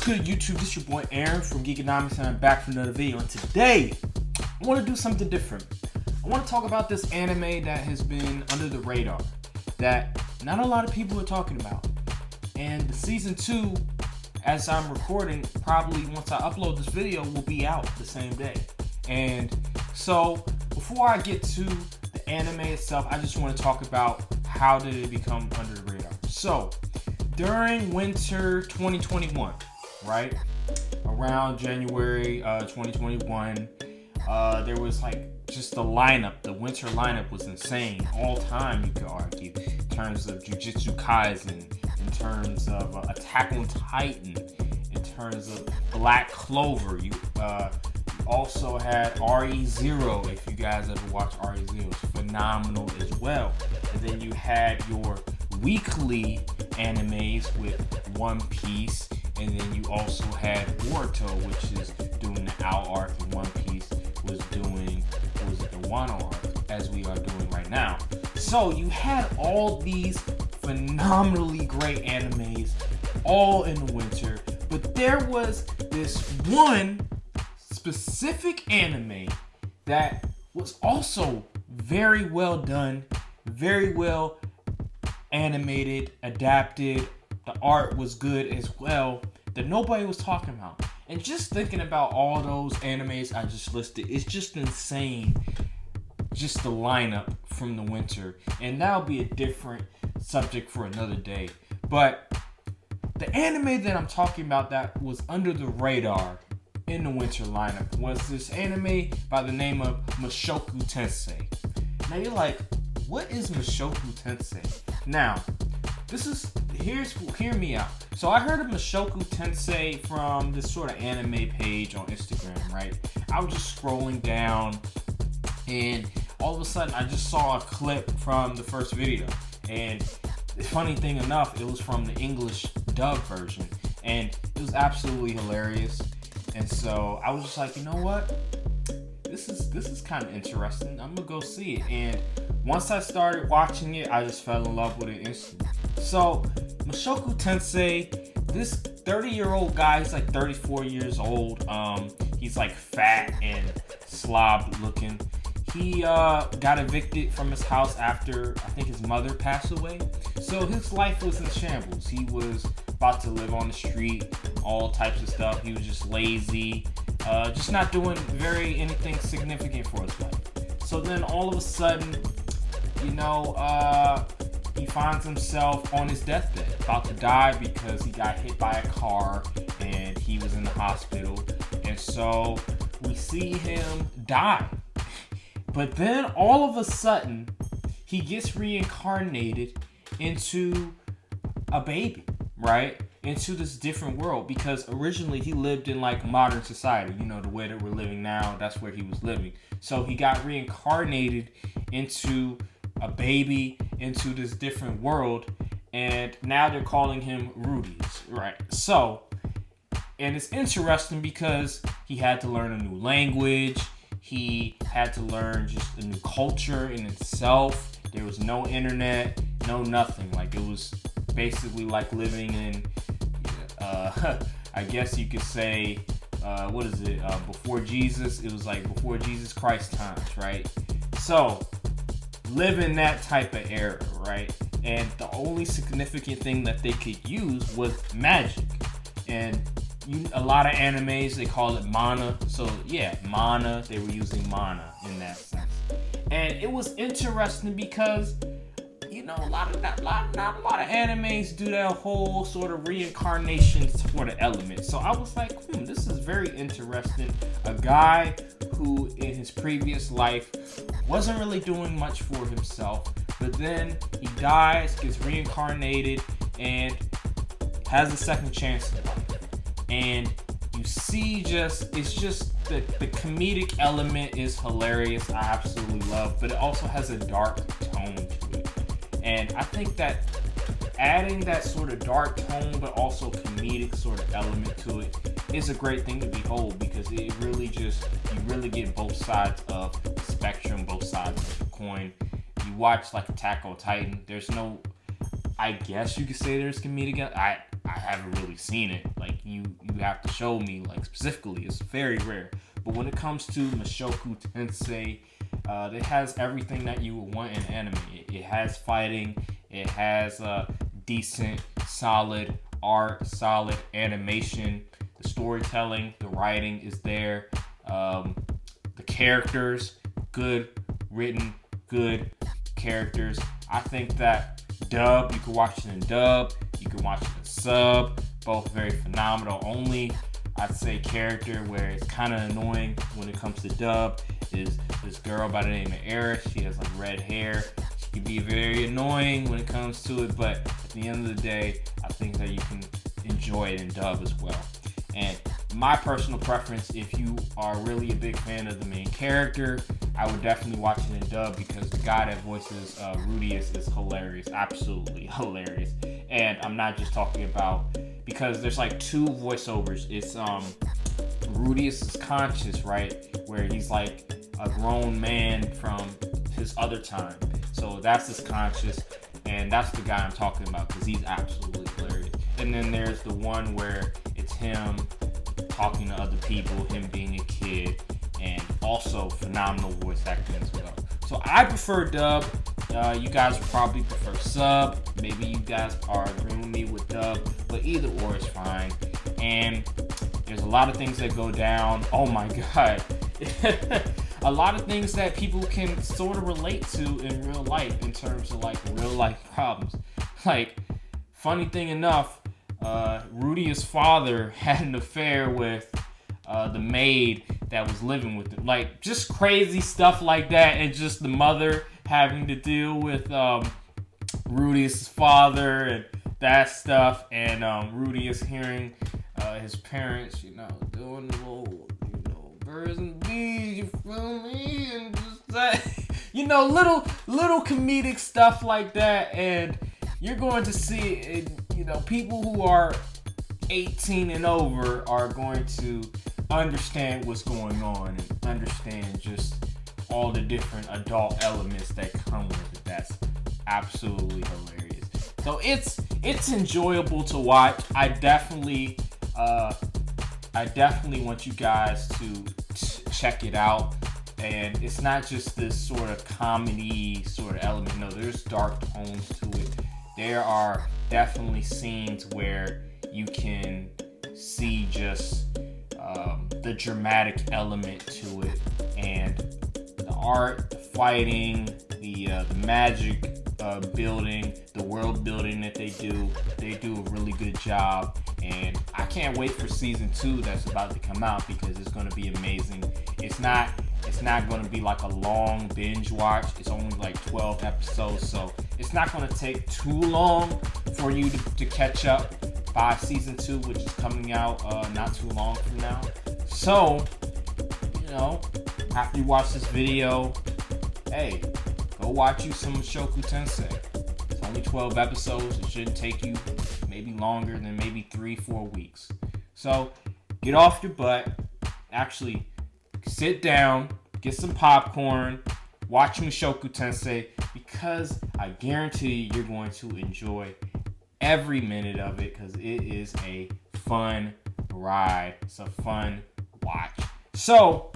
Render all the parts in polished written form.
good, YouTube? This your boy Aaron from Geekonomics, and I'm back for another video. And today, I want to do something different. I want to talk about this anime that has been under the radar, that not a lot of people are talking about. And the season 2, as I'm recording, probably once I upload this video, will be out the same day. And so, before I get to the anime itself, I just want to talk about how did it become under the radar. So, during winter 2021, right, around January 2021, there was like just the lineup. The winter lineup was insane. All time, you could argue, in terms of Jujutsu Kaisen, in terms of Attack on Titan, in terms of Black Clover. You also had RE0, if you guys ever watched RE0. It's phenomenal as well. And then you had your weekly animes with One Piece, and then you also had Boruto, which is doing the Ao arc, and One Piece was doing, the Wano arc, as we are doing right now. So you had all these phenomenally great animes all in the winter, but there was this one specific anime that was also very well done, very well animated, adapted. The art was good as well, that nobody was talking about. And just thinking about all those animes I just listed, it's just insane, just the lineup from the winter. And that'll be a different subject for another day. But the anime that I'm talking about that was under the radar in the winter lineup was this anime by the name of Mushoku Tensei. Now you're like, what is Mushoku Tensei? Now, hear me out. So I heard of Mushoku Tensei from this sort of anime page on Instagram, right? I was just scrolling down, and all of a sudden I just saw a clip from the first video. And the funny thing enough, it was from the English dub version, and it was absolutely hilarious. And so I was just like, you know what? This is kind of interesting. I'm gonna go see it. And once I started watching it, I just fell in love with it instantly. So Mushoku Tensei, this 30-year-old guy, he's like 34 years old. He's like fat and slob looking. He got evicted from his house after, I think, his mother passed away. So his life was in shambles. He was about to live on the street, all types of stuff. He was just lazy, just not doing anything significant for his life. So then all of a sudden, he finds himself on his deathbed, about to die because he got hit by a car and he was in the hospital. And so we see him die. But then all of a sudden, he gets reincarnated into a baby, right? Into this different world, because originally he lived in like modern society, the way that we're living now, that's where he was living. So he got reincarnated into a baby, into this different world, and now they're calling him Rudy's, right? So, and it's interesting because he had to learn a new language. He had to learn just a new culture in itself. There was no internet, no nothing. Like, it was basically like living in, I guess you could say, before Jesus. It was like before Jesus Christ times, right? So, living that type of era, right? And the only significant thing that they could use was magic. And a lot of animes, they call it mana. So yeah, mana, they were using mana in that sense. And it was interesting because, not a lot of animes do that whole sort of reincarnation sort of element. So I was like, this is very interesting. A guy who in his previous life wasn't really doing much for himself, but then he dies, gets reincarnated, and has a second chance in life. And you see it's just the comedic element is hilarious. I absolutely love, but it also has a dark tone to it. And I think that adding that sort of dark tone, but also comedic sort of element to it is a great thing to behold, because you really get both sides of the spectrum, both sides of the coin. You watch like Attack on Titan, there's no, I guess you could say there's comedic. I haven't really seen it. Like you you have to show me like specifically. It's very rare. But when it comes to Mushoku Tensei, it has everything that you would want in anime. It has fighting. It has decent, solid art, solid animation. The storytelling, the writing is there. The characters, good written, good characters. I think that dub, you can watch it in dub, you can watch it in sub, both very phenomenal. Only, I'd say, character where it's kind of annoying when it comes to dub is this girl by the name of Eris. She has like red hair. She can be very annoying when it comes to it, but at the end of the day, I think that you can enjoy it in dub as well. And my personal preference, if you are really a big fan of the main character, I would definitely watch it in dub because the guy that voices Rudius is hilarious, absolutely hilarious. And I'm not just talking about, because there's like two voiceovers. It's Rudius' conscious, right, where he's like a grown man from his other time. So that's his conscious, and that's the guy I'm talking about because he's absolutely hilarious. And then there's the one where it's him talking to other people, him being a kid, and also phenomenal voice acting as well. So I prefer dub. You guys probably prefer sub. Maybe you guys are agreeing with me with dub, but either or is fine. And there's a lot of things that go down. Oh my god. A lot of things that people can sort of relate to in real life in terms of like real life problems. Like, funny thing enough, Rudius' father had an affair with the maid that was living with him. Like, just crazy stuff like that, and just the mother having to deal with Rudius' father and that stuff, and Rudius hearing his parents, doing the little, birds and bees, you feel me? And just that, little comedic stuff like that, and you're going to see it. People who are 18 and over are going to understand what's going on and understand just all the different adult elements that come with it. That's absolutely hilarious. So it's enjoyable to watch. I definitely want you guys to check it out. And it's not just this sort of comedy sort of element. No, there's dark tones to it. There are definitely scenes where you can see just the dramatic element to it, and the art, the fighting, the magic building, the world building that they do a really good job. And I can't wait for season 2 that's about to come out because it's going to be amazing. It's not going to be like a long binge watch. It's only like 12 episodes, so it's not going to take too long for you to catch up by season 2, which is coming out not too long from now. So, after you watch this video, hey, go watch you some Mushoku Tensei. It's only 12 episodes. It shouldn't take you maybe longer than maybe 3-4 weeks. So, get off your butt. Actually, sit down, get some popcorn, watch Mushoku Tensei, because I guarantee you're going to enjoy every minute of it because it is a fun ride. It's a fun watch. So,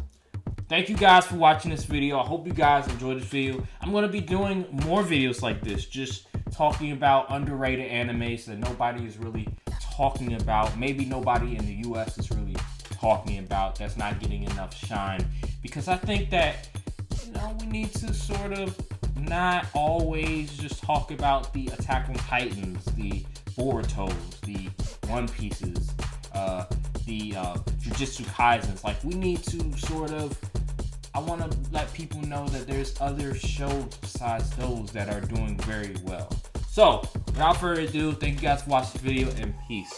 thank you guys for watching this video. I hope you guys enjoyed this video. I'm going to be doing more videos like this, just talking about underrated animes that nobody is really talking about. Maybe nobody in the US is really talking about, that's not getting enough shine. Because I think that, we need to sort of not always just talk about the Attack on Titans, the Borutos, the One Pieces, the Jujutsu Kaisens. Like, we need to sort of, I want to let people know that there's other shows besides those that are doing very well. So, without further ado, thank you guys for watching the video, and peace.